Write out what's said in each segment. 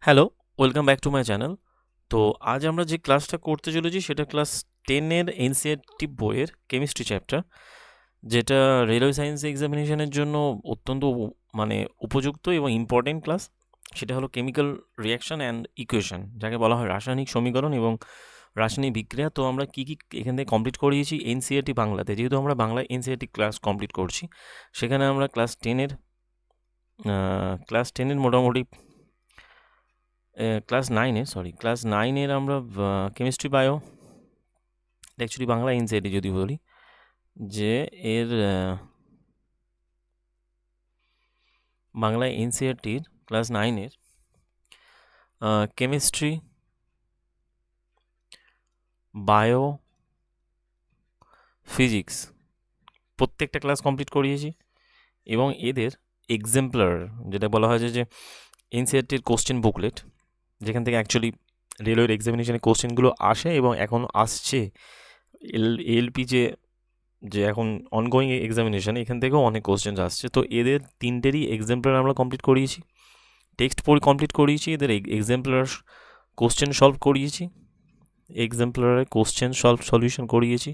Hello, welcome back to my channel. তো আজ আমরা যে ক্লাসটা করতে চলেছি সেটা ক্লাস 10-এর এনসিইআরটি বইয়ের কেমিস্ট্রি চ্যাপ্টার, যেটা রেলওয়ে সায়েন্স এক্সামিনেশনের জন্য অত্যন্ত মানে উপযুক্ত এবং ইম্পর্টেন্ট ক্লাস। সেটা হলো কেমিক্যাল রিয়াকশন অ্যান্ড ইকুয়েশন, যাকে বলা হয় রাসায়নিক সমীকরণ এবং রাসায়নিক বিক্রিয়া। তো আমরা কী কী এখান থেকে কমপ্লিট করিয়েছি এনসিইআরটি বাংলাতে, যেহেতু আমরা বাংলায় এনসিইআরটি ক্লাস কমপ্লিট করছি, সেখানে আমরা ক্লাস টেনের মোটামুটি ক্লাস নাইনের আমরা chemistry bio, actually Bangla NCERT যদি বলি, যে এর বাংলা এনসিইআরটির ক্লাস নাইনের কেমিস্ট্রি, বায়ো, ফিজিক্স প্রত্যেকটা ক্লাস কমপ্লিট করিয়েছি। এবং এদের এক্সাম্পলার, যেটা বলা হয় যে এনসিইআরটির কোশ্চেন বুকলেট, যেখান থেকে অ্যাকচুয়ালি রেলওয়ের এক্সামিনেশনের কোশ্চেনগুলো আসে এবং এখন আসছে, এলপি যে এখন অনগোয়িং এক্সামিনেশন, এখান থেকেও অনেক কোশ্চেন আসছে। তো এদের তিনটেরই এক্সাম্পলার আমরা কমপ্লিট করিয়েছি, টেক্সট পড়ে কমপ্লিট করিয়েছি, এদের এক্সাম্পলার কোশ্চেন সলভ করিয়েছি, এক্সাম্পলারে কোশ্চেন সলিউশন করিয়েছি।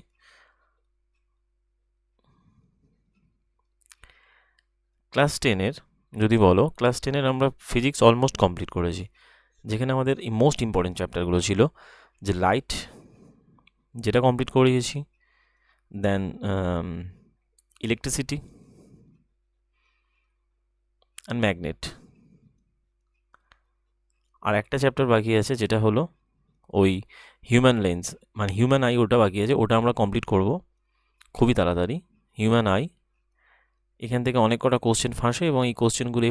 ক্লাস টেনের যদি বলো, ক্লাস টেনের আমরা ফিজিক্স অলমোস্ট কমপ্লিট করেছি, যেখানে আমাদের মোস্ট ইম্পর্টেন্ট চ্যাপ্টারগুলো ছিল যে লাইট, যেটা কমপ্লিট করিয়েছি, দেন ইলেকট্রিসিটি অ্যান্ড ম্যাগনেট। আর একটা চ্যাপ্টার বাকি আছে, যেটা হলো ওই হিউম্যান লেন্স, মানে হিউম্যান আই, ওটা বাকি আছে, ওটা আমরা কমপ্লিট করব খুবই তাড়াতাড়ি। হিউম্যান আই, এখান থেকে অনেক কটা কোশ্চেন ফাঁসে এবং এই কোশ্চেনগুলো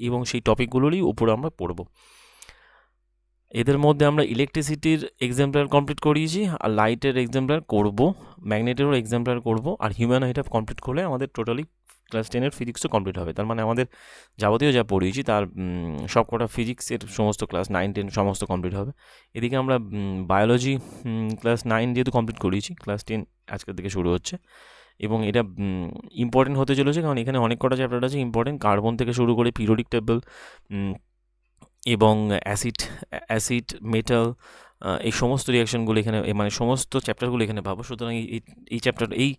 এবং সেই টপিকগুলোরই উপরে আমরা পড়ব। এদের মধ্যে আমরা ইলেকট্রিসিটির এক্সাম্পলার কমপ্লিট করিয়েছি, আর লাইটের এক্সাম্পলার করব, ম্যাগনেটেরও এক্সাম্পলার করব, আর হিউম্যান আইটা কমপ্লিট করলে আমাদের টোটালি ক্লাস টেনের ফিজিক্সও কমপ্লিট হবে। তার মানে আমাদের যাবতীয় যা পড়িয়েছি তার সব কটা ফিজিক্সের সমস্ত ক্লাস 9-10 সমস্ত কমপ্লিট হবে। এদিকে আমরা বায়োলজি ক্লাস 9 যেহেতু কমপ্লিট করিয়েছি, ক্লাস 10 আজকের থেকে শুরু হচ্ছে এবং এটা ইম্পর্টেন্ট হতে চলেছে, কারণ এখানে অনেক কটা চ্যাপ্টার আছে ইম্পর্টেন্ট, কার্বন থেকে শুরু করে পিরিয়ডিক টেবল এবং অ্যাসিড মেটাল, এই সমস্ত রিয়াকশনগুলো এখানে, মানে সমস্ত চ্যাপ্টারগুলো এখানে পাবো। সুতরাং এই চ্যাপ্টার, এই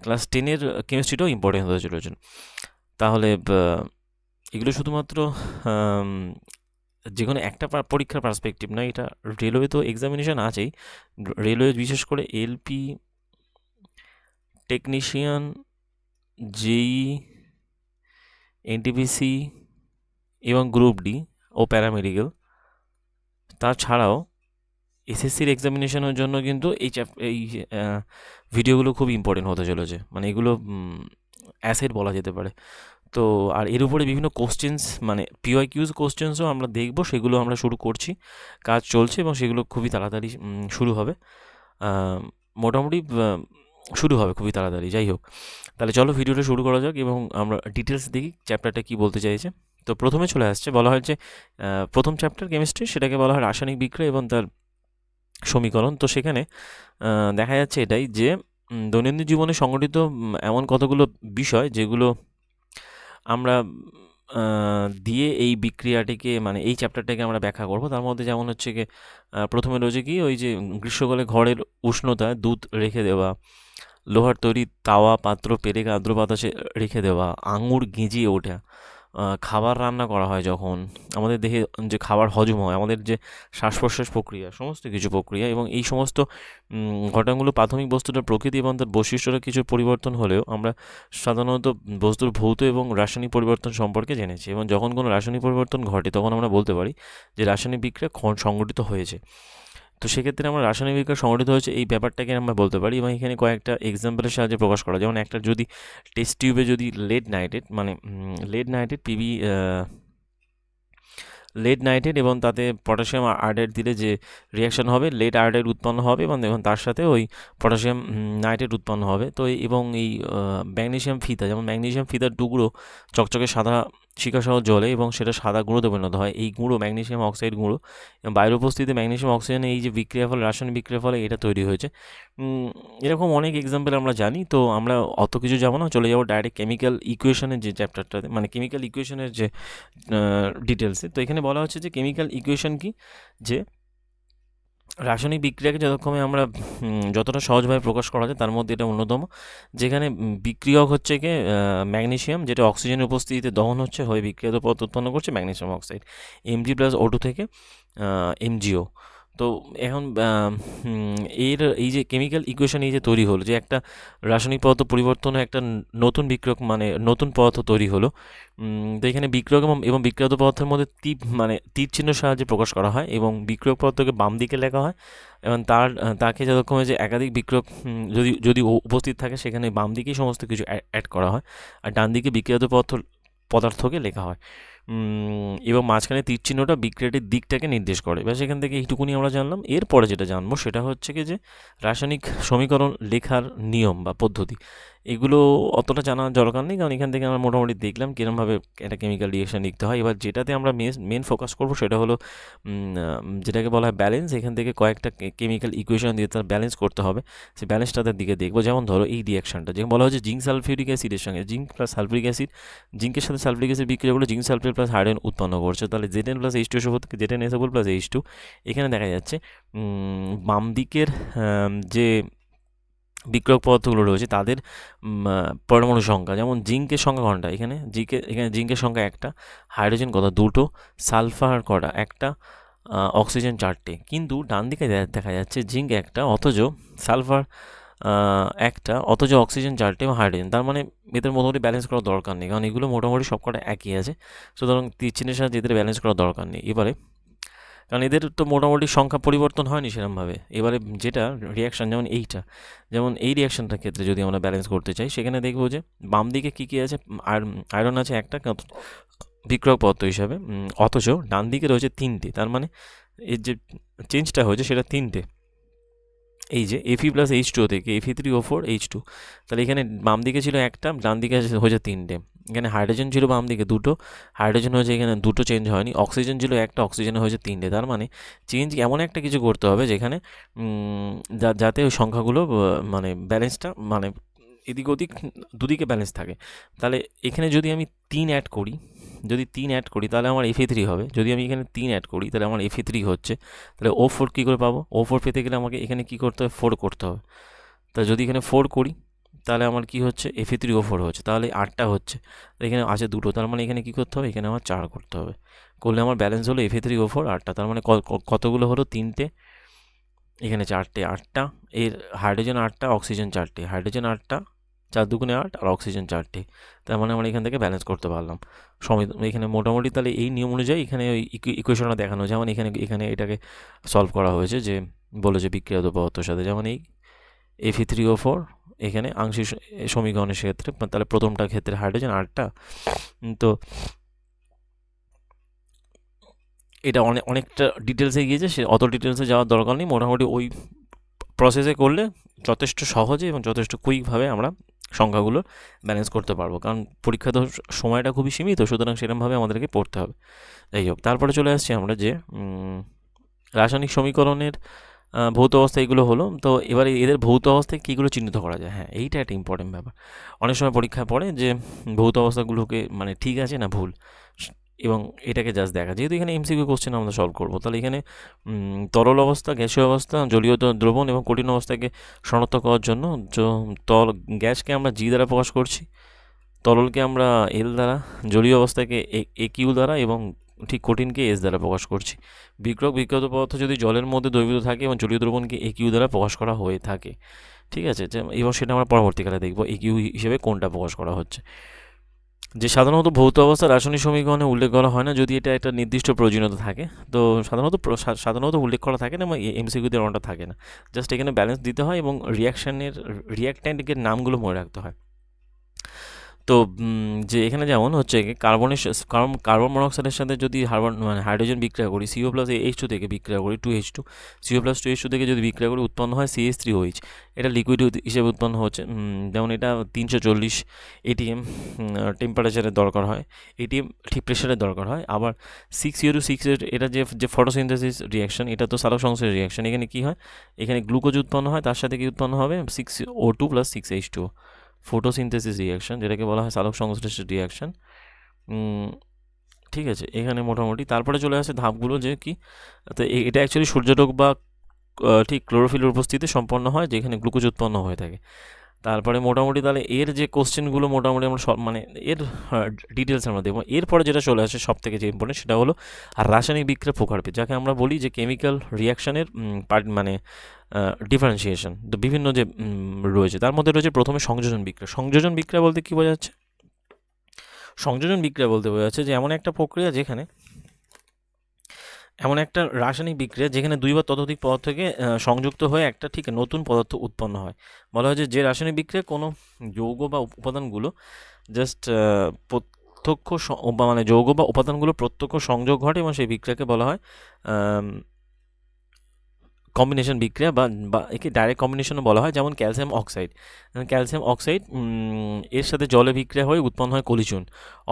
ক্লাস 10-এর কেমিস্ট্রিটাও ইম্পর্টেন্ট হতে চলেছে। তাহলে এগুলো শুধুমাত্র যে কোনো একটা পরীক্ষার পার্সপেক্টিভ না, এটা রেলওয়ে তো এক্সামিনেশান আছেই, রেলওয়ে বিশেষ করে এলপি, টেকনিশিয়ান, জেই, এনটিপিসি এবং গ্রুপ ডি ও প্যারামেডিক্যাল, তাছাড়াও এসএসসির এক্সামিনেশনের জন্য কিন্তু এই ভিডিওগুলো খুব ইম্পর্টেন্ট হতে চলেছে, মানে এগুলো অ্যাসেট বলা যেতে পারে। তো আর এর উপরে বিভিন্ন কোশ্চেন্স, মানে পিওয়াইকিউজ কোশ্চেন্সও আমরা দেখব, সেগুলো আমরা শুরু করছি, কাজ চলছে এবং সেগুলো খুবই তাড়াতাড়ি শুরু হবে, মোটামুটি শুরু হবে খুবই তাড়াতাড়ি। যাই হোক, তাহলে চলো ভিডিওটা শুরু করা যাক এবং আমরা ডিটেলস দেখি চ্যাপ্টারটা কী বলতে চাইছে। তো প্রথমে চলে আসছে, বলা হয় যে প্রথম চ্যাপ্টার কেমিস্ট্রি, সেটাকে বলা হয় রাসায়নিক বিক্রিয়া এবং তার সমীকরণ। তো সেখানে দেখা যাচ্ছে এটাই যে দৈনন্দিন জীবনে সংঘটিত এমন কতগুলো বিষয়, যেগুলো আমরা দিয়ে এই বিক্রিয়াটিকে, মানে এই চ্যাপ্টারটাকে আমরা ব্যাখ্যা করব। তার মধ্যে যেমন হচ্ছে কি, প্রথমে রয়েছে কি, ওই যে গ্রীষ্মকালে ঘরের উষ্ণতায় দুধ রেখে দেওয়া, লোহার তৈরি তাওয়া পাত্র পেরেক আর্দ্র বাতাসে রেখে দেওয়া, আঙুর গেঁজিয়ে ওঠা, খাবার রান্না করা হয় যখন, আমাদের দেহে যে খাবার হজম হয়, আমাদের যে শ্বাস প্রশ্বাস প্রক্রিয়া, সমস্ত কিছু প্রক্রিয়া, এবং এই সমস্ত ঘটনাগুলো প্রাথমিক বস্তুটার প্রকৃতি এবং তার বৈশিষ্ট্যটা কিছু পরিবর্তন হলেও আমরা সাধারণত বস্তুর ভৌত এবং রাসায়নিক পরিবর্তন সম্পর্কে জেনেছি, এবং যখন কোনো রাসায়নিক পরিবর্তন ঘটে তখন আমরা বলতে পারি যে রাসায়নিক বিক্রিয়া সংঘটিত হয়েছে। তো সেক্ষেত্রে আমরা রাসায়নিক বিক্রিয়া সংঘটিত হয়েছে এই ব্যাপারটাকে আমরা বলতে পারি, এবং এখানে কয়েকটা এক্সাম্পলের সাহায্যে প্রকাশ করা। যেমন একটা, যদি টেস্ট টিউবে যদি লেড নাইট্রেট লেড নাইট্রেট এবং তাতে পটাশিয়াম আয়োডাইড দিলে যে রিয়াকশন হবে, লেড আয়োডাইড উৎপন্ন হবে এবং দেখুন তার সাথে ওই পটাশিয়াম নাইট্রেট উৎপন্ন হবে। তো এবং এই ম্যাগনেসিয়াম ফিতা, যেমন ম্যাগনেসিয়াম ফিতার টুকরো চকচকে সাদা শিকাসহ জলে এবং সেটা সাদা গুঁড়োতে পরিণত হয়। এই গুঁড়ো ম্যাগনেসিয়াম অক্সাইড গুঁড়ো এবং বাইরের উপস্থিতিতে ম্যাগনেসিয়াম অক্সিজেন এই যে বিক্রিয়ার ফলে রাসায়নিক বিক্রিয়ার ফলে এটা তৈরি হয়েছে। এরকম অনেক এক্সাম্পল আমরা জানি, তো আমরা অত কিছু যাবো না, চলে যাবো ডাইরেক্ট কেমিক্যাল ইকুয়েশনের যে চ্যাপ্টারটাতে, মানে কেমিক্যাল ইকুয়েশনের যে ডিটেলসে। তো এখানে বলা হচ্ছে যে কেমিক্যাল ইকুয়েশন কি, যে রাসায়নিক বিক্রিয়াকে যতক্ষণে আমরা যতটা সহজভাবে প্রকাশ করা যায় তার মধ্যে এটা অন্যতম, যেখানে বিক্রিয়ক হচ্ছে কি ম্যাগনেসিয়াম, যেটা অক্সিজেনের উপস্থিতিতে দহন হচ্ছে হয়ে বিক্রিয়াত পদার্থ উৎপন্ন করছে ম্যাগনেসিয়াম অক্সাইড, Mg+O2 থেকে MgO। তো এখন এই যে কেমিক্যাল ইকুয়েশন এই যে তৈরি হলো, যে একটা রাসায়নিক পদার্থ পরিবর্তনে একটা নতুন বিক্রিয়ক মানে নতুন পদার্থ তৈরি হলো। তো এখানে বিক্রিয়ক এবং বিক্রিয়ত পদার্থের মধ্যে তীর চিহ্নের সাহায্যে প্রকাশ করা হয় এবং বিক্রিয়ক পদার্থকে বাম দিকে লেখা হয় এবং তাকে যতক্ষণে যে একাধিক বিক্রিয়ক যদি উপস্থিত থাকে সেখানে বাম দিকেই সমস্ত কিছু অ্যাড করা হয়, আর ডান দিকে বিক্রিয়ত পদার্থকে লেখা হয়। এবং মাঝখানে তীর চিহ্নটা বিক্রিয়াটির দিকটাকে নির্দেশ করে। এবার সেখান থেকে এইটুকুনি আমরা জানলাম। এরপরে যেটা জানবো সেটা হচ্ছে কি যে রাসায়নিক সমীকরণ লেখার নিয়ম বা পদ্ধতি, এগুলো অতটা জানার দরকার নেই, কারণ এখান থেকে আমরা মোটামুটি দেখলাম কীরকমভাবে একটা কেমিক্যাল রিয়েকশন লিখতে হয়। এবার যেটাতে আমরা মেন ফোকাস করবো সেটা হলো যেটাকে বলা হয় ব্যালেন্স। এখান থেকে কয়েকটা কেমিক্যাল ইকুয়েশন দিয়ে তার ব্যালেন্স করতে হবে, সেই ব্যালেন্সটাদের দিকে দেখবো। যেমন ধরো এই রিয়াকশনটা যেমন বলা হচ্ছে জিঙ্ক সালফিউরিক অ্যাসিডের সঙ্গে জিঙ্ক প্লাস সালফিউরিক অ্যাসিড, জিঙ্কের সাথে সালফিউরিক অ্যাসিড বিক্রিয়া করলে জিঙ্ক সালফেট প্লাস হাইড্রোজেন উৎপন্ন করছে, তাহলে Zn+H2 থেকে Zn+SO4 প্লাস H2। এখানে দেখা যাচ্ছে বাম দিকের যে বিক্রিয়ক পদার্থগুলো রয়েছে তাদের পরমাণু সংখ্যা, যেমন জিঙ্কের সংখ্যা কোনটা, এখানে জিঙ্কের সংখ্যা একটা, হাইড্রোজেন কত দুটো, সালফার কটা একটা, অক্সিজেন চারটে। কিন্তু ডান দিকে দেখা যাচ্ছে জিঙ্ক একটা অথচ সালফার একটা অথচ অক্সিজেন চারটে এবং হাইড্রোজেন। তার মানে এদের মোটামুটি ব্যালেন্স করার দরকার নেই, কারণ এগুলো মোটামুটি সবকটা একই আছে, সুতরাং তীর চিহ্নের সাহায্যে এদের ব্যালেন্স করার দরকার নেই। এবারে কারণ এদের তো মোটামুটি সংখ্যা পরিবর্তন হয়নি সেরকমভাবে। এবারে যেটা রিয়াকশান, যেমন এই রিয়াকশানটার ক্ষেত্রে যদি আমরা ব্যালেন্স করতে চাই, সেখানে দেখবো যে বাম দিকে কী আছে, আয়রন আছে একটা বিক্রিয়ক পদার্থ হিসাবে, অথচ ডান দিকে রয়েছে তিনটে। তার মানে এর যে চেঞ্জটা হয়েছে সেটা তিনটে, এই যে Fe+H2 থেকে Fe3O4 H2। তাহলে এখানে বাম দিকে ছিল একটা, ডান দিকে হয়েছে তিনটে। এখানে হাইড্রোজেন ছিল বাম দিকে দুটো, হাইড্রোজেন হয়েছে এখানে দুটো, চেঞ্জ হয়নি। অক্সিজেন ছিল একটা, অক্সিজেন হয়েছে তিনটে। তার মানে চেঞ্জ এমন একটা কিছু করতে হবে যেখানে যাতে ওই সংখ্যাগুলো মানে ব্যালেন্সটা মানে এদিক ওদিক দুদিকে ব্যালেন্স থাকে। তাহলে এখানে যদি আমি 3 অ্যাড করি তাহলে আমার Fe3 হবে। যদি আমি এখানে 3 অ্যাড করি তাহলে আমার Fe3 হচ্ছে। তাহলে O4 কী করে পাবো? O4 পেতে গেলে আমাকে এখানে কী করতে হবে? 4 করতে হবে। তা যদি এখানে 4 করি তাহলে আমার কি হচ্ছে? Fe3O4 হচ্ছে। তাহলে 8টা হচ্ছে। এখানে আছে দুটো, তার মানে এখানে কী করতে হবে? এখানে আমার 4 করতে হবে। করলে আমার ব্যালেন্স হলো Fe3O4 8টা। তার মানে কতগুলো হলো? 3টে, এখানে 4টে, 8টা। এর হাইড্রোজেন 8টা, অক্সিজেন 4টে। হাইড্রোজেন 8টা, 4 দুগুণে 8, আর অক্সিজেন 4টে। তার মানে আমরা এখান থেকে ব্যালেন্স করতে পারলাম এখানে মোটামুটি। তাহলে এই নিয়ম অনুযায়ী এখানে ওই ইকুয়েশনটা দেখানো, যেমন এখানে এটাকে সলভ করা হয়েছে, যে বলেছে বিক্রিয়ত পদার্থের সাথে, যেমন এই Fe3O4 এখানে আংশিক সমীকরণের ক্ষেত্রে, তাহলে প্রথমটার ক্ষেত্রে হাইড্রোজেন 8টা। তো এটা অনেকটা ডিটেলসে গিয়েছে, সে অত ডিটেলসে যাওয়ার দরকার নেই। মোটামুটি ওই প্রসেসে করলে যথেষ্ট সহজে এবং যথেষ্ট কুইকভাবে আমরা সংখ্যাগুলো ব্যালেন্স করতে পারবো, কারণ পরীক্ষা তো সময়টা খুবই সীমিত, সুতরাং সেরকমভাবে আমাদেরকে পড়তে হবে। যাই হোক, তারপরে চলে আসছি আমরা যে রাসায়নিক সমীকরণের ভৌত অবস্থা এগুলো হলো। তো এবারে এদের ভৌত অবস্থায় কীগুলো চিহ্নিত করা যায়, হ্যাঁ এইটা একটা ইম্পর্টেন্ট ব্যাপার। অনেক সময় পরীক্ষায় পড়ে যে ভৌত অবস্থাগুলোকে মানে ঠিক আছে না ভুল, এবং এটাকে জাস্ট দেখা। যেহেতু এখানে এমসিকিউ কোশ্চেন আমরা সলভ করবো, তাহলে এখানে তরল অবস্থা, গ্যাসীয় অবস্থা, জলীয় দ্রবণ এবং কঠিন অবস্থাকে শনাক্ত করার জন্য গ্যাসকে আমরা জি দ্বারা প্রকাশ করছি, তরলকে আমরা এল দ্বারা, জলীয় অবস্থাকে AQ দ্বারা এবং ঠিক কঠিনকে এস দ্বারা প্রকাশ করছি। বিক্রিয়ত পদার্থ যদি জলের মধ্যে দ্রবীভূত থাকে এবং জলীয় দ্রবণকে AQ দ্বারা প্রকাশ করা হয়ে থাকে, ঠিক আছে। এবং সেটা আমরা পরবর্তীকালে দেখবো AQ হিসেবে কোনটা প্রকাশ করা হচ্ছে। যে সাধারণত ভৌত অবস্থা রাসায়নিক সমীকরণে উল্লেখ করা হয় না, যদি এটা একটা নির্দিষ্ট প্রয়োজনীয়তা থাকে। তো সাধারণত উল্লেখ করা থাকে না, এবং এমসিকিউতে এমনটা থাকে না। জাস্ট এখানে ব্যালেন্স দিতে হয় এবং রিয়াক্ট্যান্টের নামগুলো মনে রাখতে হয়। তো যে এখানে যেমন হচ্ছে কার্বন মনোক্সাইডের সাথে যদি হাইড্রোজেন বিক্রিয়া করি, সিও প্লাস H2 থেকে বিক্রিয়া করি 2H2, সিও প্লাস 2H2 থেকে যদি বিক্রিয়া করি উৎপন্ন হয় CH3OH। এটা লিকুইড হিসেবে উৎপন্ন হচ্ছে। যেমন এটা 340 ATM টেম্পারেচারের দরকার হয়, ATM ঠিক প্রেশারের দরকার হয়। আবার 6CO2 এটা যে ফটোসিনথেসিস রিয়াকশন, এটা তো সালোক সংশ্লেষ রিয়াকশন। এখানে কি হয়, এখানে গ্লুকোজ উৎপন্ন হয়, তার সাথে কি উৎপন্ন হবে 6O2 plus 6H2, photosynthesis reaction, যেটাকে বলা হয় সালোক সংশ্লেষ রিয়াকশন। ঠিক আছে, এখানে মোটামুটি তারপরে চলে আসে ধাপগুলো, যে কি, তো এটা অ্যাকচুয়ালি সূর্যালোক বা ঠিক ক্লোরোফিলের উপস্থিতিতে সম্পন্ন হয়, যেখানে গ্লুকোজ উৎপন্ন হয়ে থাকে। তারপরে মোটামুটি তাহলে এর যে কোশ্চেনগুলো মোটামুটি আমরা সব মানে এর ডিটেলস আমরা দেবো। এরপরে যেটা চলে আসে সব থেকে যে ইম্পর্টেন্ট, সেটা হলো রাসায়নিক বিক্রিয়া প্রকারভেদ, যাকে আমরা বলি যে কেমিক্যাল রিয়াকশানের মানে ডিফারেন্সিয়েশন। তো বিভিন্ন যে রয়েছে, তার মধ্যে রয়েছে প্রথমে সংযোজন বিক্রিয়া। সংযোজন বিক্রিয়া বলতে কী বোঝা যাচ্ছে? সংযোজন বিক্রিয়া বলতে বোঝা যাচ্ছে যে এমন একটা প্রক্রিয়া যেখানে এমন একটা রাসায়নিক বিক্রিয়া যেখানে দুই বা ততোধিক পদার্থকে সংযুক্ত হয়ে একটা ঠিক নতুন পদার্থ উৎপন্ন হয়। বলা হয় যে রাসায়নিক বিক্রিয়া কোনো যৌগ বা উপাদানগুলো জাস্ট প্রত্যক্ষ মানে যৌগ বা উপাদানগুলো প্রত্যক্ষ সংযোগ ঘটে, এবং সেই বিক্রিয়াকে বলা হয় কম্বিনেশন বিক্রিয়া, বা একে ডাইরেক্ট কম্বিনেশনও বলা হয়। যেমন ক্যালসিয়াম অক্সাইড এর সাথে জলে বিক্রিয়া হয়ে উৎপন্ন হয় কলিচুন,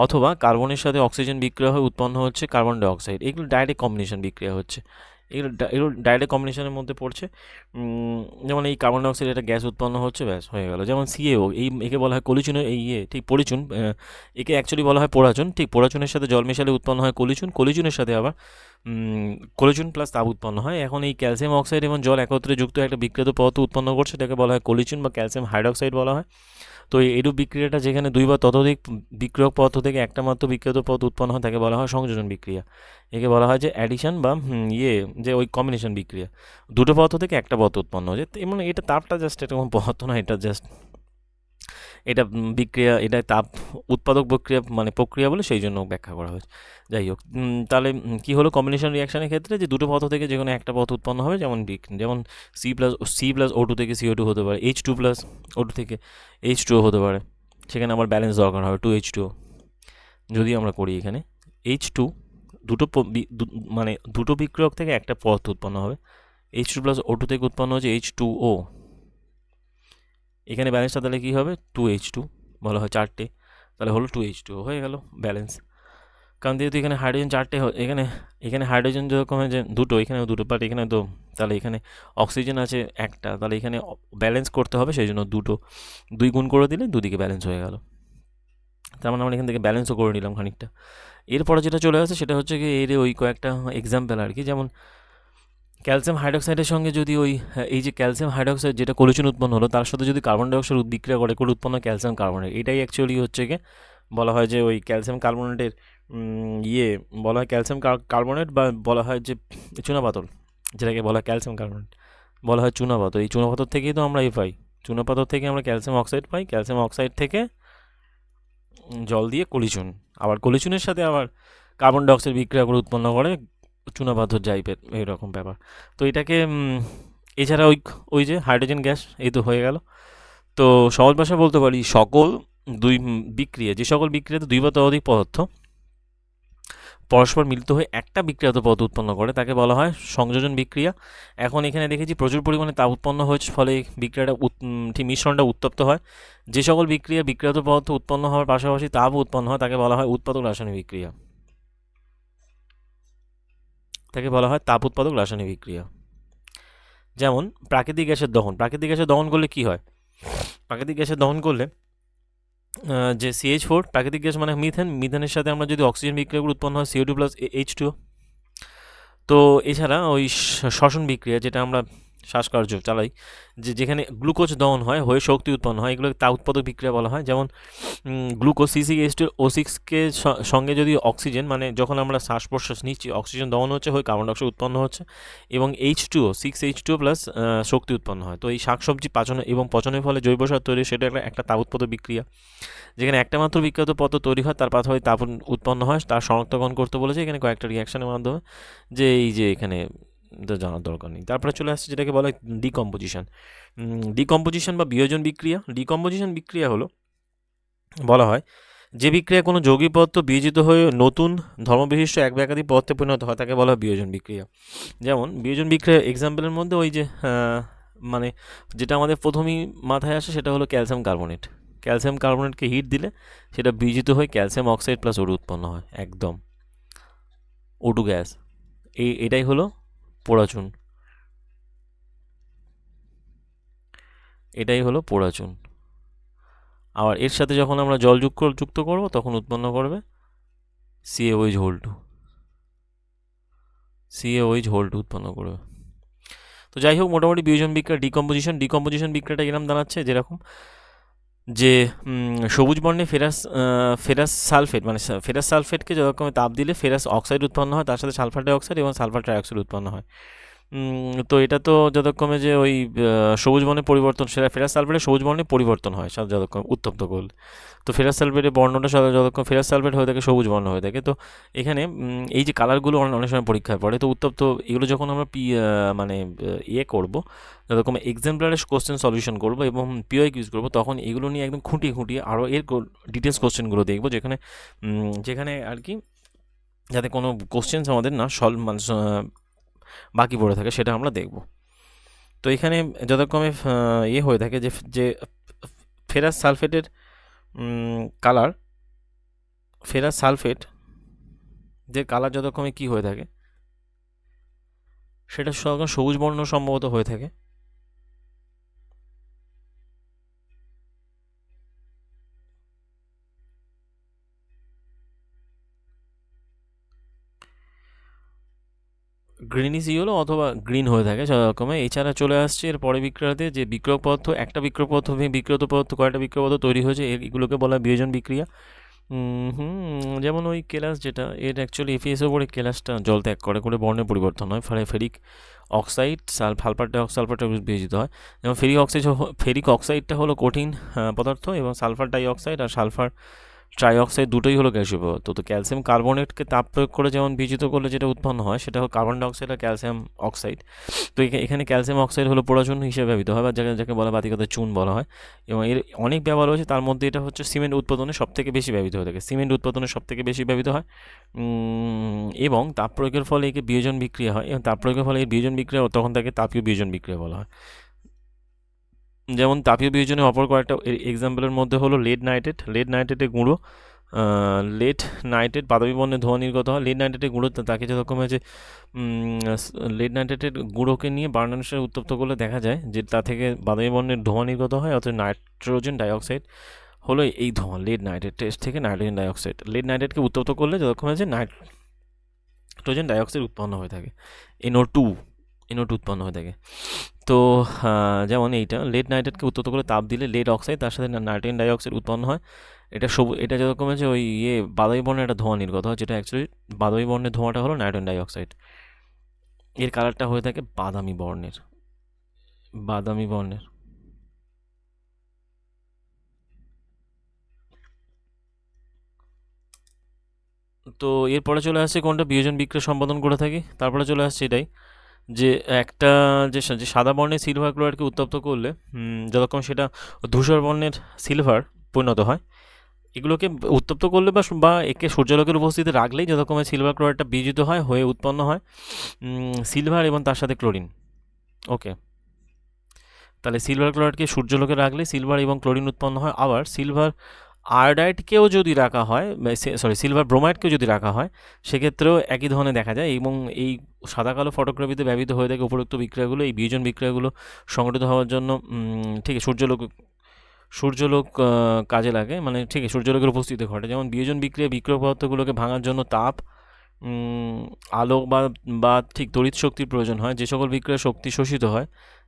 অথবা কার্বনের সাথে অক্সিজেন বিক্রিয়া হয়ে উৎপন্ন হচ্ছে কার্বন ডাইঅক্সাইড। এগুলো ডাইরেক্ট কম্বিনেশন বিক্রিয়া হচ্ছে, এগুলো ডাইরেক্ট কম্বিনেশনের মধ্যে পড়ছে। যেমন এই কার্বন ডাইঅক্সাইড একটা গ্যাস উৎপন্ন হচ্ছে, ব্যাস হয়ে গেল। যেমন CaO, একে বলা হয় কলিচুনের ঠিক পরিচুন, একে অ্যাকচুয়ালি বলা হয় পোড়াচুন। ঠিক পোড়াচুনের সাথে জল মেশালে উৎপন্ন হয় কলিচুনের সাথে আবার কলিচুন প্লাস তাপ উৎপন্ন হয়। এখন এই ক্যালসিয়াম অক্সাইড এবং জল একত্রে যুক্ত একটা বিক্রিয়ত পদার্থ উৎপন্ন করছে, এটাকে বলা হয় কলিচুন বা ক্যালসিয়াম হাইড্রক্সাইড বলা হয়। তো এইরূপ বিক্রিয়াটা যেখানে দুই বা ততোধিক বিক্রিয়ক পদার্থ থেকে একটা মাত্র বিক্রিয়ত পদার্থ উৎপন্ন হয়, তাকে বলা হয় সংযোজন বিক্রিয়া। একে বলা হয় যে অ্যাডিশন বা যে ওই কম্বিনেশন বিক্রিয়া, দুটো পদার্থ থেকে একটা পদার্থ উৎপন্ন হয়েছে। মানে এটা তাপটা জাস্ট এরকম পদার্থ না, এটা জাস্ট এটা বিক্রিয়া, এটা তাপ উৎপাদক প্রক্রিয়া বলে সেই জন্য ব্যাখ্যা করা হয়েছে। যাই হোক, তাহলে কী হলো কম্বিনেশন রিয়াকশানের ক্ষেত্রে, যে দুটো পদার্থ থেকে যে কোনো একটা পদার্থ উৎপন্ন হবে। যেমন C+O2 থেকে CO2 হতে পারে, H2 প্লাস O2 থেকে H2O হতে পারে। সেখানে আবার ব্যালেন্স দরকার হবে 2H2O। যদি আমরা করি এখানে H2, দুটো বিক্রিয়ক থেকে একটা পদার্থ উৎপন্ন হবে। H2 প্লাস O2 থেকে উৎপন্ন হচ্ছে H2O। এখানে ব্যালেন্সটা তাহলে কী হবে, 2H2 বলা হয় চারটে, তাহলে হলো 2H2 হয়ে গেল ব্যালেন্স। কারণ যেহেতু এখানে হাইড্রোজেন চারটে, এখানে হাইড্রোজেন যেরকম যে দুটো, এখানেও দুটো, বাট এখানে তো তাহলে এখানে অক্সিজেন আছে একটা, তাহলে এখানে ব্যালেন্স করতে হবে, সেই জন্য দুই গুণ করে দিলে দুদিকে ব্যালেন্স হয়ে গেল। তার মানে আমরা এখান থেকে ব্যালেন্সও করে নিলাম খানিকটা। এরপরে যেটা চলে আসে সেটা হচ্ছে কি এর ওই কয়েকটা এক্সাম্পল আর কি। যেমন ক্যালসিয়াম হাইড্রক্সাইডের সঙ্গে যদি এই যে ক্যালসিয়াম হাইড্রক্সাইড যেটা কলিচুন উৎপন্ন হলো, তার সাথে যদি কার্বন ডাইঅক্সাইড বিক্রিয়া করে উৎপন্ন ক্যালসিয়াম কার্বনেট, এটাই অ্যাকচুয়ালি হচ্ছে কি বলা হয় যে ওই ক্যালসিয়াম কার্বনেটের বলা হয় ক্যালসিয়াম কার্বনেট, বা বলা হয় যে চুনাপাথর, যেটাকে বলা হয় ক্যালসিয়াম কার্বনেট, বলা হয় চুনাপাথর। এই চুনাপাথর থেকেই তো আমরা পাই, চুনাপাথর থেকে আমরা ক্যালসিয়াম অক্সাইড পাই, ক্যালসিয়াম অক্সাইড থেকে জল দিয়ে কলিচুন, আবার কলিচুনের সাথে আবার কার্বন ডাইঅক্সাইড বিক্রিয়া করে উৎপন্ন করে চুনাপাথর টাইপের এইরকম ব্যাপার। তো এটাকে এছাড়া ওই যে হাইড্রোজেন গ্যাস, এই তো হয়ে গেল। তো সহজ ভাষা বলতে পারি সকল যে সকল বিক্রিয়াতে দুই বা ততোধিক পদার্থ পরস্পর মিলিত হয়ে একটা বিক্রিয়াত পদার্থ উৎপন্ন করে, তাকে বলা হয় সংযোজন বিক্রিয়া। এখন এখানে দেখেছি প্রচুর পরিমাণে তাপ উৎপন্ন হয়েছে, ফলে বিক্রিয়াটা ঠিক মিশ্রণটা উত্তপ্ত হয়। যে সকল বিক্রিয়াত পদার্থ উৎপন্ন হওয়ার পাশাপাশি তাপ উৎপন্ন হয়, তাকে বলা হয় উৎপাদক রাসায়নিক বিক্রিয়া। তাপ উৎপাদক রাসায়নিক বিক্রিয়া। যেমন প্রাকৃতিক গ্যাসের দহন করলে কি হয়? প্রাকৃতিক গ্যাসের দহন করলে যে CH4 প্রাকৃতিক গ্যাস মানে মিথেনের সাথে আমরা যদি অক্সিজেন বিক্রিয়া করে উৎপন্ন হয় CO2 প্লাস H2O। তো এছাড়া ওই শ্বসন বিক্রিয়া, যেটা আমরা শ্বাসকার্য চালাই, যেখানে গ্লুকোজ দহন হয়ে শক্তি উৎপন্ন হয়, এগুলোকে তাপ উৎপাদক বিক্রিয়া বলা হয়। যেমন গ্লুকোজ C6H12O6 সঙ্গে যদি অক্সিজেন, মানে যখন আমরা শ্বাস প্রশ্বাস নিচ্ছি অক্সিজেন দহন হচ্ছে, হয়ে কার্বন ডাইঅক্সাইড উৎপন্ন হচ্ছে, এবং H2O প্লাস শক্তি উৎপন্ন হয়। তো এই শাকসবজি পচনের ফলে জৈব সার তৈরি, সেটা একটা তাপ উৎপাদক বিক্রিয়া। যেখানে একটা মাত্র বিক্রিয়ত পদার্থ তৈরি হয়, তার পাশাপাশি তাপ উৎপন্ন হয়, তার শনাক্তকরণ করতে বলেছে এখানে কয়েকটা রিয়াকশনের মাধ্যমে, যে এই যে এখানে জানার দরকার নেই। তারপরে চলে আসছে যেটাকে বলা হয় ডিকম্পোজিশন বা বিয়োজন বিক্রিয়া। ডিকম্পোজিশন বিক্রিয়া হলো বলা হয় যে বিক্রিয়া কোনো যৌগিক পদার্থ বিয়োজিত হয়ে নতুন ধর্মবিশিষ্ট এক বা একাধিক পদার্থে পরিণত হয় তাকে বলা হয় বিয়োজন বিক্রিয়া। যেমন বিয়োজন বিক্রিয়া এক্সাম্পলের মধ্যে ওই যে মানে যেটা আমাদের প্রথমেই মাথায় আসে সেটা হলো ক্যালসিয়াম কার্বনেট। ক্যালসিয়াম কার্বনেটকে হিট দিলে সেটা বিয়োজিত হয়ে ক্যালসিয়াম অক্সাইড প্লাস ওটু উৎপন্ন হয়, একদম ওটু গ্যাস। এটাই হলো পোড়াচুন, এটাই হলো পোড়াচুন। আবার এর সাথে যখন আমরা জল যুক্ত করব তখন উৎপন্ন করবে CaOH whole two, CaOH whole two উৎপন্ন করবে। তো যাই হোক, মোটামুটি বিয়োজন বিক্রিয়া ডিকম্পোজিশন বিক্রিয়াটা এরকম দাঁড়াচ্ছে যেরকম যে সবুজ বর্ণে ফেরাস সালফেট মানে ফেরাস সালফেটকে যতক্ষণ তাপ দিলে ফেরাস অক্সাইড উৎপন্ন হয়, তার সাথে সালফার ডাইঅক্সাইড এবং সালফার ট্রাইঅক্সাইড উৎপন্ন হয়। তো এটা তো যতক্ষণে যে ওই সবুজ বর্ণে পরিবর্তন, সেটা ফেরাস সালফেটের সবুজ বর্ণে পরিবর্তন হয় যতক্ষণ উত্তপ্ত করলে। তো ফেরাস সালফেটের বর্ণটা যতক্ষণ ফেরাস সালফেট হয়ে থাকে সবুজ বর্ণ হয়ে থাকে। তো এখানে এই যে কালারগুলো অনেক সময় পরীক্ষায় পড়ে, তো উত্তপ্ত এগুলো যখন আমরা মানে ইয়ে করবো, যতক্ষণ এক্সাম্পলারের কোশ্চেন সলিউশন করবো এবং পিওয়াইক ইউজ করবো, তখন এগুলো নিয়ে একদম খুঁটিয়ে আরও এর ডিটেলস কোশ্চেনগুলো দেখবো, যেখানে আর কি যাতে কোনো কোশ্চেন্স আমাদের না মানে বাকি পড়ে থাকে সেটা আমরা দেখব। তো এখানে যথাক্রমে ইয়ে হয়ে থাকে যে ফেরাস সালফেটের কালার, ফেরাস সালফেট যে কালার যথাক্রমে কী হয়ে থাকে সেটা সবুজ বর্ণ সম্ভবত হয়ে থাকে। গ্রিনিশ ইয়েলো অথবা গ্রিন হয়ে থাকে যথাক্রমে। এছাড়া চলে আসছে এর পরে বিক্রিয়াতে যে বিক্রিয়ক পদার্থ, একটা বিক্রিয়ক পদার্থ বিক্রিয়ত পদার্থ কয়েকটা বিক্রিয়ক পদার্থ তৈরি হয়েছে, এগুলোকে বলা হয় বিয়োজন বিক্রিয়া। যেমন ওই কেলাস যেটা, এর অ্যাকচুয়ালি এফিএসের উপরে কেলাসটা জল ত্যাগ করে বর্ণের পরিবর্তন হয়, ফলে ফেরিক অক্সাইড সালফার ডাইঅক্সাইড বিয়োজিত হয়। যেমন ফেরিক অক্সাইডটা হলো কঠিন পদার্থ এবং সালফার ডাইঅক্সাইড আর সালফার ট্রাইঅক্সাইড দুটোই হলো গ্যাসীয় পদার্থ। তো ক্যালসিয়াম কার্বনেটকে তাপ প্রয়োগ করে যেমন বিয়োজিত করলে যেটা উৎপন্ন হয় সেটা হলো কার্বন ডাইঅক্সাইড আর ক্যালসিয়াম অক্সাইড। তো এখানে ক্যালসিয়াম অক্সাইড হলো পোড়াচুন হিসেবে ব্যবহৃত হয়, বা যাকে বলা বাতিকতে চুন বলা হয়। এবং এর অনেক ব্যবহার রয়েছে, তার মধ্যে এটা হচ্ছে সিমেন্ট উৎপাদনে সবথেকে বেশি ব্যবহৃত হয়ে থাকে, সিমেন্ট উৎপাদনে সবথেকে বেশি ব্যবহৃত হয়। এবং তাপ প্রয়োগের ফলে একে বিয়োজন বিক্রিয়া হয়, এবং তাপ প্রয়োগের ফলে এই বিয়োজন বিক্রিয়া তখন তাকে তাপীয় বিয়োজন বিক্রিয়া বলা হয়। যেমন তাপীয় বিয়োজনের অপর কয়েকটা এক্সাম্পলের মধ্যে হলো লেড নাইট্রেটের গুঁড়ো, লেড নাইট্রেট বাদামি বর্ণের ধোঁয়া নির্গত হয়। লেড নাইট্রেটের গুঁড়ো তাকে যতক্ষণ হয়েছে লেড নাইট্রেটের গুঁড়োকে নিয়ে বার্নার্সে উত্তপ্ত করলে দেখা যায় যে তা থেকে বাদামি বর্ণের ধোঁয়া নির্গত হয়, অর্থাৎ নাইট্রোজেন ডাইঅক্সাইড হলো এই ধোঁয়া। লেড নাইট্রেট টেস্ট থেকে নাইট্রোজেন ডাইঅক্সাইড, লেড নাইট্রেটকে উত্তপ্ত করলে যতক্ষণ হয়েছে নাইট্রোজেন ডাইঅক্সাইড উৎপন্ন হয়ে থাকে, NO2 উৎপন্ন হয়ে থাকে। তো যেমন এইটা লেড নাইট্রেটকে উত্তপ্ত করে তাপ দিলে লেড অক্সাইড তার সাথে নাইট্রোজেন ডাইঅক্সাইড উৎপন্ন হয়। এটা যেরকম হচ্ছে ওই বাদামি বর্ণের একটা ধোঁয়া নির্গত হয়, যেটা অ্যাকচুয়ালি বাদামি বর্ণের ধোঁয়াটা হলো নাইট্রোজেন ডাইঅক্সাইড। এর কালারটা হয়ে থাকে বাদামি বর্ণের। তো এরপরে চলে আসছে কোনটা বিয়োজন বিক্রিয়া সম্পাদন করে থাকি, তারপরে চলে আসছে এটাই যে একটা যে সাদা বর্ণের সিলভার ক্লোরাইডকে উত্তপ্ত করলে যতক্ষণ সেটা ধূসর বর্ণের সিলভার পরিণত হয়, এগুলোকে উত্তপ্ত করলে বা একে সূর্যালোকের উপস্থিতিতে রাখলেই যতক্ষণ সিলভার ক্লোরাইডটা বিয়োজিত হয়ে উৎপন্ন হয় সিলভার এবং তার সাথে ক্লোরিন। ওকে, তাহলে সিলভার ক্লোরাইডকে সূর্যালোকে রাখলে সিলভার এবং ক্লোরিন উৎপন্ন হয়। আবার সিলভার আয়োডাইডকেও যদি রাখা হয়, সিলভার ব্রোমাইডকেও যদি রাখা হয়, সেক্ষেত্রেও একই ধরনের দেখা যায়। এবং এই সাদা কালো ফটোগ্রাফিতে ব্যবহৃত হয়ে থাকে উপরোক্ত বিক্রিয়াগুলো, এই বিয়োজন বিক্রিয়াগুলো সংগঠিত হওয়ার জন্য ঠিক সূর্যালোক কাজে লাগে, মানে ঠিক সূর্যালোকের উপস্থিতি ঘটে। যেমন বিয়োজন বিক্রিয়া পদার্থগুলোকে ভাঙার জন্য তাপ, আলো বা ঠিক তড়িৎ শক্তির প্রয়োজন হয়। যে সকল বিক্রিয়া শক্তি শোষিত হয়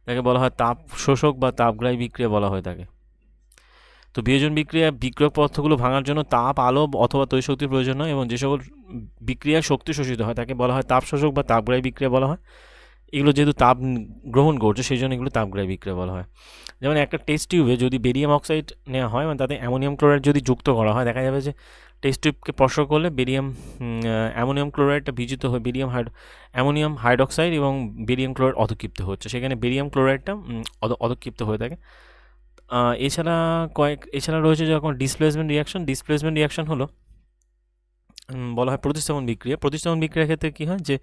তাকে বলা হয় তাপ শোষক বা তাপগ্রাহী বিক্রিয়া বলা হয়ে থাকে। তো বিয়োজন বিক্রিয়ক পদার্থগুলো ভাঙার জন্য তাপ, আলো অথবা তড়িৎ শক্তির প্রয়োজন হয়, এবং যে সকল বিক্রিয়া শক্তি শোষিত হয় তাকে বলা হয় তাপ শোষক বা তাপগ্রাহী বিক্রিয়া বলা হয়। এগুলো যেহেতু তাপ গ্রহণ করছে সেই জন্য এগুলো তাপগ্রাহী বিক্রিয়া বলা হয়। যেমন একটা টেস্ট টিউবে যদি বেরিয়াম অক্সাইড নেওয়া হয়, মানে তাতে অ্যামোনিয়াম ক্লোরাইড যদি যুক্ত করা হয়, দেখা যাবে যে টেস্ট টিউবকে স্পর্শ করলে অ্যামোনিয়াম ক্লোরাইডটা বিজিত হয়ে অ্যামোনিয়াম হাইড্রক্সাইড এবং বেরিয়াম ক্লোরাইড অধক্ষিপ্ত হচ্ছে, সেখানে বেরিয়াম ক্লোরাইডটা অধক্ষিপ্ত হয়ে থাকে। এছাড়া এছাড়া রয়েছে যখন ডিসপ্লেসমেন্ট রিয়াকশন হলো বলা হয় প্রতিস্থাপন বিক্রিয়া। প্রতিস্থাপন বিক্রিয়ার ক্ষেত্রে কী হয় যে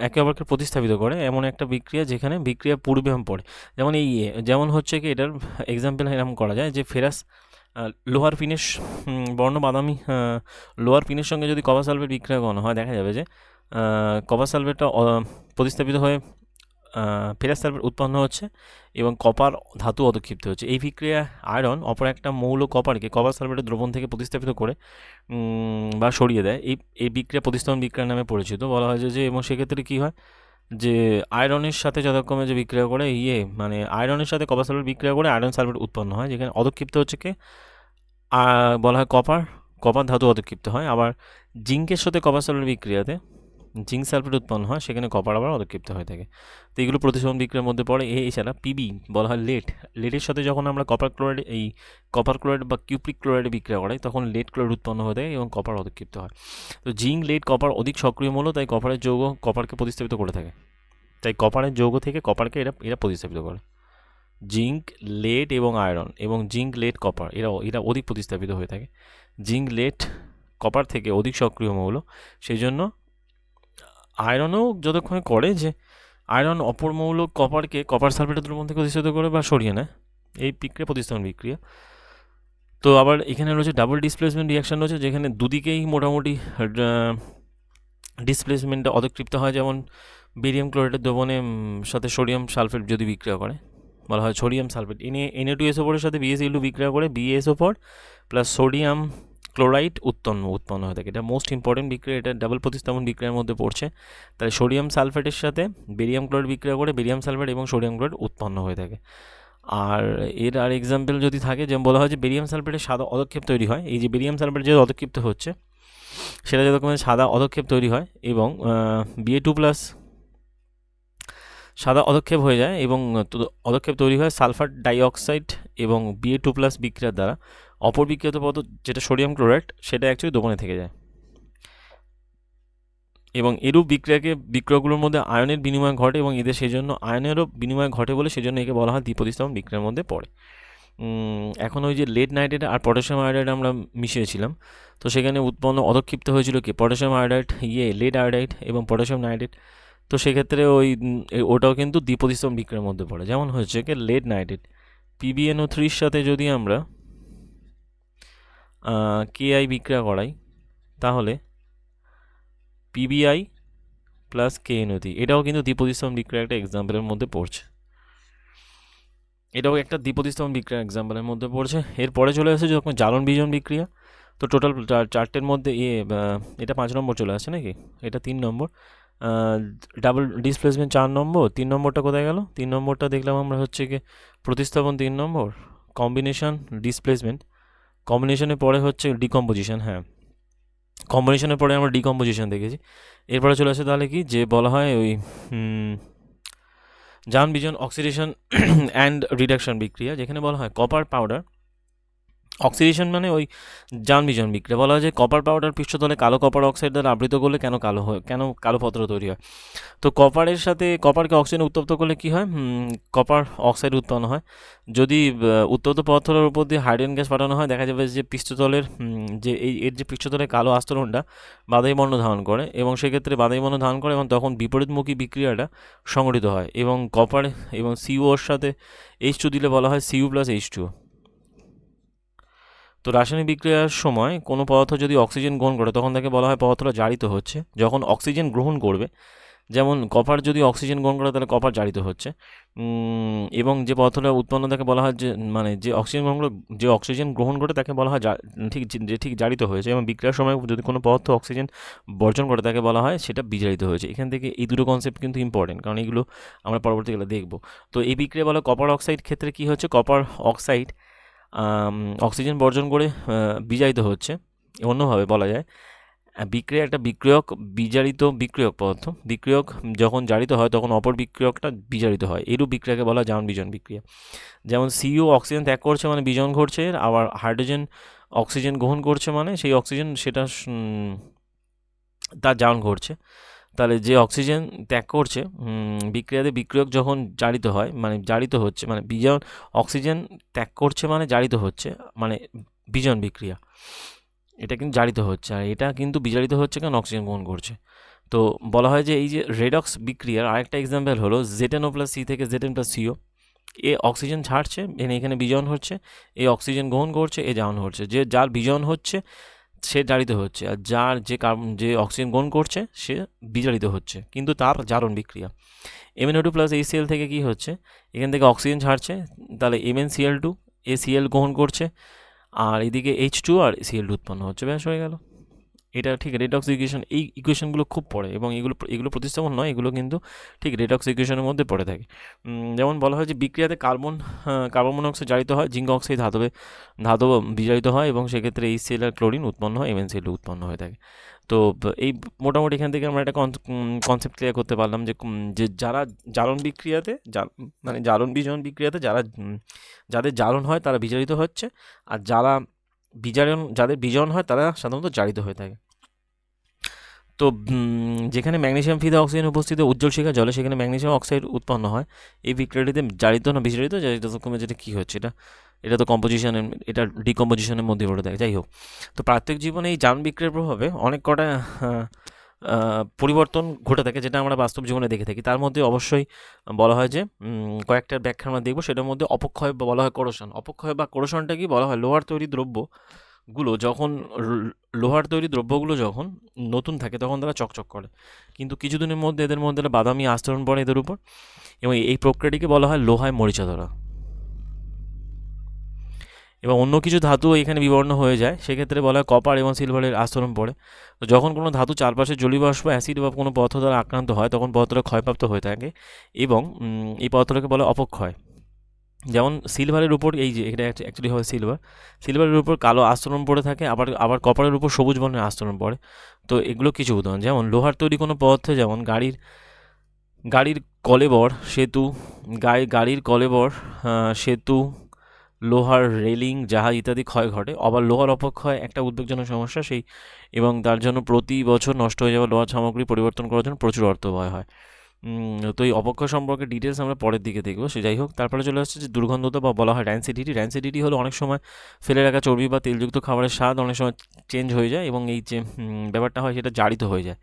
একে অপরকে প্রতিস্থাপিত করে এমন একটা বিক্রিয়া যেখানে বিক্রিয়া পূর্বাম পড়ে। যেমন যেমন হচ্ছে কি এটার এক্সাম্পল এরকম করা যায় যে ফেরাস লোহার পিনের বর্ণ বাদামি লোহার পিনের সঙ্গে যদি কপার সালফেট বিক্রিয়া করানো হয় দেখা যাবে যে কপার সালফেটটা প্রতিস্থাপিত হয়ে ফেরাস সালফেট উৎপন্ন হচ্ছে এবং কপার ধাতু অধক্ষিপ্ত হচ্ছে। এই বিক্রিয়া আয়রন অপর একটা মৌল কপারকে কপার সালফেটের দ্রবণ থেকে প্রতিস্থাপিত করে বা সরিয়ে দেয়। এই বিক্রিয়া প্রতিস্থাপন বিক্রিয়া নামে পরিচিত। বলা হয় যে এবং সেক্ষেত্রে কী হয় যে আয়রনের সাথে যথাক্রমে যে বিক্রিয়া করে মানে আয়রনের সাথে কপার সালফেট বিক্রিয়া করে আয়রন সালফেট উৎপন্ন হয়, যেখানে অধক্ষিপ্ত হচ্ছে কে বলা হয় কপার ধাতু অধক্ষিপ্ত হয়। আবার জিঙ্কের সাথে কপার সালফেট বিক্রিয়াতে জিঙ্ক সালফেট উৎপন্ন হয়, সেখানে কপার আবার অধক্ষিপ্ত হয়ে থাকে। তো এগুলো প্রতিস্থাপন বিক্রিয়ার মধ্যে পড়ে। এছাড়া পিবি বলা হয় লেডের সাথে যখন আমরা কপার ক্লোরাইড বা কিউপ্রিক ক্লোরাইডে বিক্রিয়া করাই তখন লেড ক্লোরাইড উৎপন্ন হয়ে থাকে এবং কপার অধক্ষিপ্ত হয়। তো জিঙ্ক লেড কপার অধিক সক্রিয় মৌল, তাই কপারের যৌগ কপারকে প্রতিস্থাপিত করে থাকে। তাই কপারের যৌগ থেকে কপারকে এরা প্রতিস্থাপিত করে। জিঙ্ক লেড এবং আয়রন এবং জিঙ্ক লেড কপার এরা অধিক প্রতিস্থাপিত হয়ে থাকে। জিঙ্ক লেড কপার থেকে অধিক সক্রিয় মৌল, সেই জন্য আয়রনও যতক্ষণে করে যে আয়রন অপর মৌল কপারকে কপার সালফেটের দ্রবণ থেকে প্রতিস্থাপিত করে বা সরিয়ে নেয়, এই বিক্রিয়া প্রতিস্থাপন বিক্রিয়া। তো আবার এখানে রয়েছে ডাবল ডিসপ্লেসমেন্ট রিয়াকশান রয়েছে, যেখানে দুদিকেই মোটামুটি ডিসপ্লেসমেন্টটা অধক্ষিপ্ত হয়। যেমন বেরিয়াম ক্লোরাইডের দ্রবণে সাথে সোডিয়াম সালফেট যদি বিক্রিয়া করে বলা হয় সোডিয়াম সালফেট Na2SO4 এর সাথে BaSO2 বিক্রিয়া করে BaSO4 প্লাস সোডিয়াম ক্লোরাইড উৎপন্ন হয়ে থাকে। এটা মোস্ট ইম্পর্টেন্ট বিক্রিয়া, এটা ডাবল প্রতিস্থাপন বিক্রিয়ার মধ্যে পড়ছে। তাই সোডিয়াম সালফেটের সাথে বেরিয়াম ক্লোরাইড বিক্রিয়া করে বেরিয়াম সালফেট এবং সোডিয়াম ক্লোরাইড উৎপন্ন হয়ে থাকে। আর এক্সাম্পল যদি থাকে, যেমন বলা হয় যে বেরিয়াম সালফেটের সাদা অধক্ষেপ তৈরি হয়। এই যে বেরিয়াম সালফেট যে অধক্ষিপ্ত হচ্ছে সেটা যতক্ষণ সাদা অধক্ষেপ তৈরি হয় এবং Ba2+ সাদা অধক্ষেপ হয়ে যায় এবং অধক্ষেপ তৈরি হয় সালফার ডাইঅক্সাইড এবং Ba2+ বিক্রিয়ার দ্বারা। অপর বিক্রিয়ত পদার্থ যেটা সোডিয়াম ক্লোরাইড সেটা অ্যাকচুয়ালি দোকানে থেকে যায় এবং এরূপ বিক্রিয়াগুলোর মধ্যে আয়নের বিনিময় ঘটে এবং এদের সেই জন্য আয়নেরও বিনিময় ঘটে বলে সেজন্য একে বলা হয় দ্বিপ্রতিস্থাপন বিক্রিয়ার মধ্যে পড়ে। এখন ওই যে লেড নাইট্রেট আর পটাশিয়াম আয়োডাইড আমরা মিশিয়েছিলাম, তো সেখানে উৎপন্ন অধক্ষিপ্ত হয়েছিল কি পটাশিয়াম আয়োডাইড লেড আয়োডাইড এবং পটাশিয়াম নাইট্রেট। তো সেক্ষেত্রে ওটাও কিন্তু দ্বিপ্রতিস্থাপন বিক্রিয়ার মধ্যে পড়ে। যেমন হচ্ছে কি লেড নাইট্রেট PbNO3 সাথে যদি আমরা KI বিক্রিয়া করাই তাহলে PbI প্লাস KNO3, এটাও কিন্তু দ্বিপ্রতিস্থাপন বিক্রিয়া একটা এক্সাম্পলের মধ্যে পড়ছে। এটাও একটা দ্বিপ্রতিস্থাপন বিক্রিয়া এক্সাম্পলের মধ্যে পড়ছে। এরপরে চলে আসে যখন জ্বালন বিজন বিক্রিয়া। তো টোটাল চারটের মধ্যে এটা 5 নম্বর চলে আসছে নাকি, এটা 3 নম্বর। ডাবল ডিসপ্লেসমেন্ট 4 নম্বর, 3 নম্বরটা কোথায় গেল? 3 নম্বরটা দেখলাম আমরা হচ্ছে কি প্রতিস্থাপন 3 নম্বর, কম্বিনেশন ডিসপ্লেসমেন্ট, কম্বিনেশনের পরে হচ্ছে ডিকম্পোজিশন। হ্যাঁ, কম্বিনেশনের পরে আমরা ডিকম্পোজিশন দেখেছি। এরপরে চলে আসে তাহলে কি যে বলা হয় ওই জারণ বিজন অক্সিডেশন অ্যান্ড রিডাকশন বিক্রিয়া, যেখানে বলা হয় কপার পাউডার অক্সিডেশন মানে ওই জারণ বিজন বিক্রিয়া। বলা হয় যে কপার পাউডার পৃষ্ঠতলে কালো কপার অক্সাইড দ্বারা আবৃত করলে কেন কালো পত্র তৈরি হয়। তো কপারকে অক্সিজেন উত্তপ্ত করলে কি হয়, কপার অক্সাইড উৎপন্ন হয়। যদি উত্তপ্ত পদার্থের উপর দিয়ে হাইড্রোজেন গ্যাস পাঠানো হয় দেখা যাবে যে পৃষ্ঠতলের এর যে পৃষ্ঠতলের কালো আস্তরণটা বাদামি বর্ণ ধারণ করে এবং সেক্ষেত্রে বাদামি বর্ণ ধারণ করে এবং তখন বিপরীতমুখী বিক্রিয়াটা সংঘটিত হয় এবং কপার এবং CO-র সাথে H2 দিলে বলা হয় Cu+H2। তো রাসায়নিক বিক্রিয়ার সময় কোনো পদার্থ যদি অক্সিজেন গ্রহণ করে তখন তাকে বলা হয় পদার্থটা জারিত হচ্ছে। যখন অক্সিজেন গ্রহণ করবে, যেমন কপার যদি অক্সিজেন গ্রহণ করে তাহলে কপার জারিত হচ্ছে এবং যে পদার্থটা উৎপন্ন তাকে বলা হয় যে অক্সিজেন গ্রহণ করে তাকে বলা হয় ঠিক জারিত হয়েছে। এবং বিক্রিয়ার সময় যদি কোনো পদার্থ অক্সিজেন বর্জন করে তাকে বলা হয় সেটা বিজারিত হয়েছে। এখান থেকে এই দুটো কনসেপ্ট কিন্তু ইম্পর্টেন্ট, কারণ এগুলো আমরা পরবর্তীকালে দেখব। তো এই বিক্রিয়া বলা কপার অক্সাইড ক্ষেত্রে কি হচ্ছে, কপার অক্সাইড অক্সিজেন বর্জন করে বিজারিত হচ্ছে। অন্যভাবে বলা যায় বিক্রিয়া একটা বিজারিত বিক্রিয়ক পদার্থ, বিক্রিয়ক যখন জারিত হয় তখন অপর বিক্রিয়কটা বিজারিত হয়। এরূপ বিক্রিয়াকে বলা জারণ বিজন বিক্রিয়া। যেমন CO অক্সিজেন ত্যাগ করছে মানে বিজন ঘটছে, আবার হাইড্রোজেন অক্সিজেন গ্রহণ করছে মানে সেই অক্সিজেন সেটা তার জারণ ঘটছে। তাহলে যে অক্সিজেন ত্যাগ করছে বিক্রিয়াতে বিক্রিয়ক যখন জারিত হয় মানে জারিত হচ্ছে মানে বিজন অক্সিজেন ত্যাগ করছে মানে জারিত হচ্ছে মানে বিজন বিক্রিয়া, এটা কিন্তু জারিত হচ্ছে, আর এটা কিন্তু বিজারিত হচ্ছে কারণ অক্সিজেন গ্রহণ করছে। তো বলা হয় যে এই যে রেডক্স বিক্রিয়ার আরেকটা এক্সাম্পল হলো ZnO প্লাস সি থেকে Zn+CO। এ অক্সিজেন ছাড়ছে, এখানে বিজন হচ্ছে, এ অক্সিজেন গ্রহণ করছে, এ জারণ হচ্ছে। যে যার বিজন হচ্ছে সে জারিত হচ্ছে, আর যার যে অক্সিজেন গ্রহণ করছে সে বিজারিত হচ্ছে, কিন্তু তার জারণ বিক্রিয়া। MnO2 প্লাস HCl থেকে কি হচ্ছে, এখান থেকে অক্সিজেন ছাড়ছে, তাহলে MnCl2 Cl গ্রহণ করছে, আর এদিকে H2 আর Cl2 উৎপন্ন হচ্ছে, ব্যাস হয়ে গেল। এটা ঠিক রেডক্স ইকুয়েশন, এই ইকুয়েশনগুলো খুব পড়ে এবং এগুলো প্রতিস্থাপন নয়, এগুলো কিন্তু ঠিক রেডক্স ইকুয়েশনের মধ্যে পড়ে থাকে। যেমন বলা হয় যে বিক্রিয়াতে কার্বন মনোক্সাইড জারিত হয়, জিঙ্ক অক্সাইড ধাতব বিজারিত হয় এবং সেক্ষেত্রে HCl আর ক্লোরিন উৎপন্ন হয়, MnCl2 উৎপন্ন হয়ে থাকে। তো এই মোটামুটি এখান থেকে আমরা একটা কনসেপ্ট ক্লিয়ার করতে পারলাম যে যারা জারণ বিক্রিয়াতে মানে জারণ বিজারণ বিক্রিয়াতে যাদের জারণ হয় তারা বিজারিত হচ্ছে, আর যাদের বিজারণ হয় তারা সাধারণত জারিত হয়ে থাকে। তো যেখানে ম্যাগনেসিয়াম ফিদা অক্সিজেন উপস্থিত উজ্জ্বল শিখা জলে, সেখানে ম্যাগনেসিয়াম অক্সাইড উৎপন্ন হয়। এই বিক্রিয়াটিতে জারিত না বিজারিত, যেটা কী হচ্ছে, এটা তো কম্পোজিশনের, এটা ডিকম্পোজিশনের মধ্যে পড়ে থাকে। যাই হোক, তো প্রাত্যহিক জীবনে এই জারণ বিক্রিয়ার প্রভাবে অনেক কটা পরিবর্তন ঘটে থাকে, যেটা আমরা বাস্তব জীবনে দেখে থাকি। তার মধ্যে অবশ্যই বলা হয় যে কয়েকটার ব্যাখ্যা আমরা দেখবো, সেটার মধ্যে অপক্ষয় বলা হয় কোরোশন। অপক্ষয় বা কোরোশনটা কি বলা হয়, লোহার তৈরি দ্রব্যগুলো যখন নতুন থাকে তখন তারা চকচক করে, কিন্তু কিছুদিনের মধ্যে এদের মধ্যে একটা বাদামি আস্তরণ পড়ে এদের উপর, এবং এই প্রক্রিয়াটিকে বলা হয় লোহায় মরিচা ধরা। এবং অন্য কিছু ধাতু এখানে বিবর্ণ হয়ে যায়, সেক্ষেত্রে বলা হয় কপার এবং সিলভারের আস্তরণ পড়ে। তো যখন কোনো ধাতু চারপাশে জলীয় বাষ্প, অ্যাসিড বা কোনো পদার্থ দ্বারা আক্রান্ত হয় তখন পদার্থটা ক্ষয়প্রাপ্ত হয়ে থাকে, এবং এই পদার্থটাকে বলা অপক্ষয়। যেমন সিলভারের উপর, এই যে এটা অ্যাকচুয়ালি হবে সিলভারের উপর কালো আস্তরণ পড়ে থাকে, আবার কপারের উপর সবুজ বর্ণের আস্তরণ পড়ে। তো এগুলো কিছু উদাহরণ, যেমন লোহার তৈরি কোনো পদার্থ, যেমন গাড়ির কলেবর, সেতু, লোহার রেলিং, জাহাজ ইত্যাদি ক্ষয় ঘটে। আবার লোহার অপক্ষয় একটা উদ্বেগজনক সমস্যা, এবং তার জন্য প্রতি বছর নষ্ট হয়ে যাওয়া লোহার সামগ্রী পরিবর্তন করার জন্য প্রচুর অর্থ ব্যয় হয়। তো এই অপক্ষয় সম্পর্কে ডিটেলস আমরা পরের দিকে দেখবো। সে যাই হোক, তারপরে চলে আসছে যে দুর্গন্ধতা বা বলা হয় র্যান্সিডিটি হলো অনেক সময় ফেলে রাখা চর্বি বা তেলযুক্ত খাবারের স্বাদ অনেক সময় চেঞ্জ হয়ে যায়, এবং এই যে ব্যাপারটা হয় সেটা জারিত হয়ে যায়,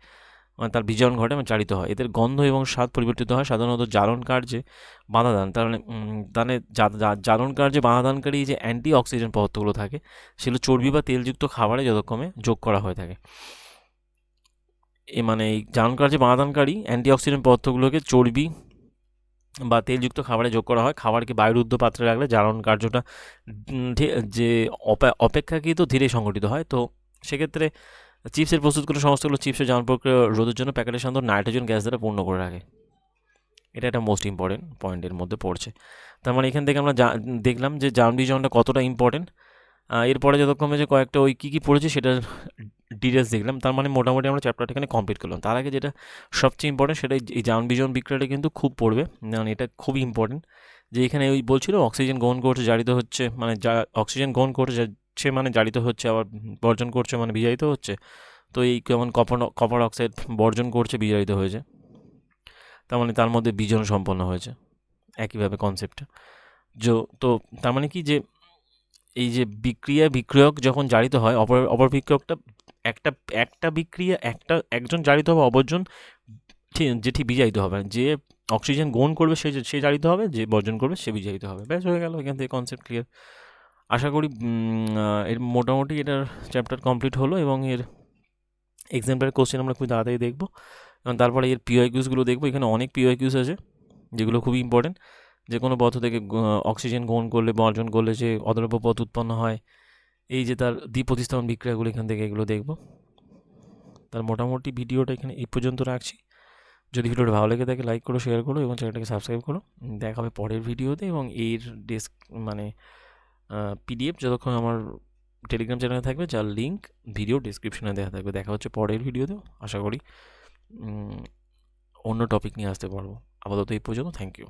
মানে তার বিজারণ ঘটে এবং জারিত হয়। এদের গন্ধ এবং স্বাদ পরিবর্তিত হয় সাধারণত জারণ কার্যে বাধাদান, তার মানে জারণ কার্যে বাধাদানকারী যে অ্যান্টি অক্সিডেন্ট পদার্থগুলো থাকে সেগুলো চর্বি বা তেলযুক্ত খাবারে যথাক্রমে যোগ করা হয়ে থাকে। মানে এই জারণ কার্যে বাধাদানকারী অ্যান্টিঅক্সিডেন্ট পদার্থগুলোকে চর্বি বা তেলযুক্ত খাবারে যোগ করা হয়। খাবারকে বায়ুরুদ্ধ পাত্রে রাখলে জারণ কার্যটা যে অপেক্ষাকৃত ধীরে সংঘটিত হয়। তো সেক্ষেত্রে চিপসের প্রস্তুতগুলো সমস্তগুলো চিপসের জারণ প্রক্রিয়া রোধের জন্য প্যাকেটের সাধারণত নাইট্রোজেন গ্যাস দ্বারা পূর্ণ করে রাখে। এটা একটা মোস্ট ইম্পর্টেন্ট পয়েন্টের মধ্যে পড়ছে। তার মানে এখান থেকে আমরা দেখলাম যে জারণ বিজারণটা কতটা ইম্পর্টেন্ট। এরপরে যতক্ষণে যে কয়েকটা ওই কী পড়েছে সেটার ডিটেলস দেখলাম। তার মানে মোটামুটি আমরা চ্যাপ্টারটা এখানে কমপ্লিট করলাম। তার আগে যেটা সবচেয়ে ইম্পর্টেন্ট সেটা এই জারণ বিজারণ বিক্রিয়াটা কিন্তু খুব পড়বে, মানে এটা খুবই ইম্পর্টেন্ট। যে এখানে ওই বলছিল অক্সিজেন গ্রহণ করছে জারিত হচ্ছে, মানে অক্সিজেন গ্রহণ করছে সে মানে জারিত হচ্ছে, আবার বর্জন করছে মানে বিজারিত হচ্ছে। তো এই কেমন কপার অক্সাইড বর্জন করছে বিজারিত হয়েছে, তার মানে তার মধ্যে বিজারণ সম্পন্ন হয়েছে, একইভাবে কনসেপ্টটা। তো তার মানে কি যে এই যে বিক্রিয়ক যখন জারিত হয়, অপর বিক্রিয়কটা একটা বিক্রিয়া একজন জারিত হবে, অপরজন ঠিক বিজারিত হবে। যে অক্সিজেন গ্রহণ করবে সে জারিত হবে, যে বর্জন করবে সে বিজারিত হবে, ব্যাস হয়ে গেল। এখান থেকে কনসেপ্ট ক্লিয়ার। আশা করি এর মোটামুটি এটার চ্যাপ্টার কমপ্লিট হলো, এবং এর এক্সাম্পলের কোশ্চেন আমরা খুব তাড়াতাড়ি দেখবো, এবং তারপরে এর পিওআইকিউসগুলো দেখবো। এখানে অনেক পিওআইকিউস আছে যেগুলো খুবই ইম্পর্টেন্ট। যে কোনো পদার্থ থেকে অক্সিজেন গ্রহণ করলে বর্জন করলে যে অদ্রব্য পথ উৎপন্ন হয়, এই যে তার দ্বিপ্রতিস্থাপন বিক্রিয়াগুলো, এখান থেকে এগুলো দেখবো। তার মোটামুটি ভিডিওটা এখানে এই পর্যন্ত রাখছি। যদি ভিডিওটা ভালো লেগে থাকে লাইক করো, শেয়ার করো এবং চ্যানেলটাকে সাবস্ক্রাইব করো। দেখা হবে পরের ভিডিওতে, এবং এর পিডিএফ যতক্ষণ আমার টেলিগ্রাম চ্যানেলে থাকবে, যার লিঙ্ক ভিডিও ডিসক্রিপশনে দেওয়া থাকবে। দেখা হচ্ছে পরের ভিডিওতেও, আশা করি অন্য টপিক নিয়ে আসতে পারবো। আপাতত এই পর্যন্ত, থ্যাংক ইউ।